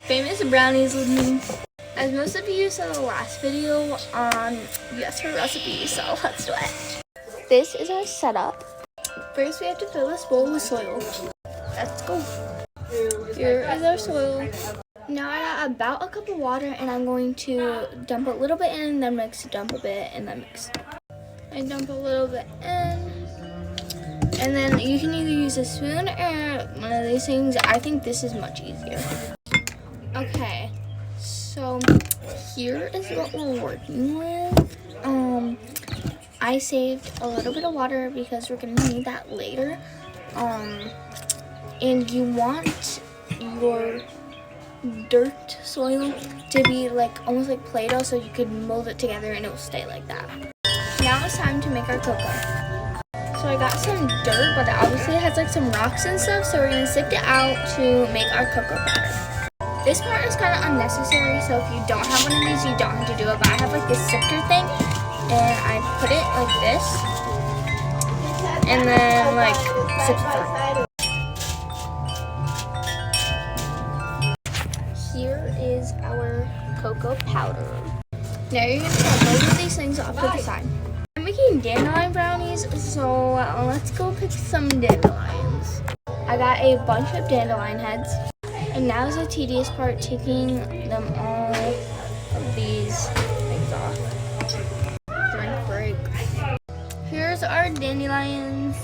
Famous brownies with me. As most of you saw the last video on Guess Her Recipe, so let's do it. This is our setup. First we have to fill this bowl with soil. Let's go. Here is our soil. Now I got about a cup of water and I'm going to dump a little bit in, then mix, dump a bit, and then mix. I dump a little bit in. And then you can either use a spoon or one of these things. I think this is much easier. Okay, so here is what we're working with. I saved a little bit of water because we're gonna need that later. And you want your dirt soil to be like almost like Play-Doh, so you could mold it together and it will stay like that. Now it's time to make our cocoa. So I got some dirt, but it obviously has like some rocks and stuff, so we're gonna sift it out to make our cocoa powder. This part is kind of unnecessary, so if you don't have one of these, you don't have to do it, but I have like this sifter thing, and I put it like this, and then like sift through. Here is our cocoa powder. Now you're gonna cut both of these things off to the side. I'm making dandelion brownies, so let's go pick some dandelions. I got a bunch of dandelion heads, and now is the tedious part, taking them all of these things off. Drink break. Here's our dandelions.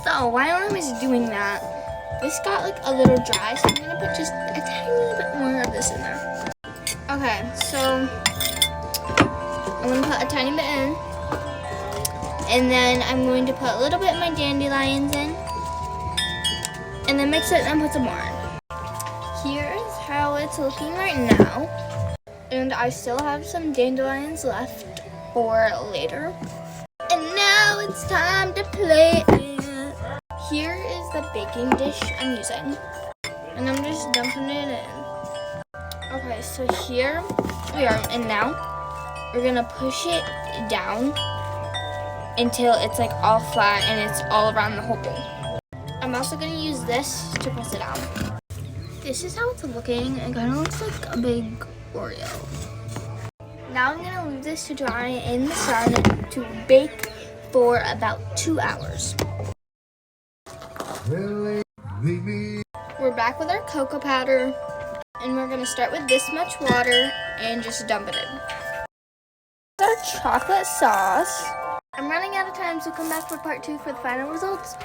So while I was doing that, this got like a little dry, so I'm gonna put just a tiny bit more of this in there. Okay, so I'm gonna put a tiny bit in. And then I'm going to put a little bit of my dandelions in. And then mix it and put some more in. Here is how it's looking right now. And I still have some dandelions left for later. And now it's time to play it. Here is the baking dish I'm using. And I'm just dumping it in. Okay, so here we are. And now we're gonna push it down until it's like all flat and it's all around the whole bowl. I'm also gonna use this to press it out. This is how it's looking. It kind of looks like a big Oreo. Now I'm gonna leave this to dry in the sun to bake for about 2 hours. We're back with our cocoa powder, and we're gonna start with this much water and just dump it in. Our chocolate sauce. I'm running out of time, so come back for part 2 for the final results.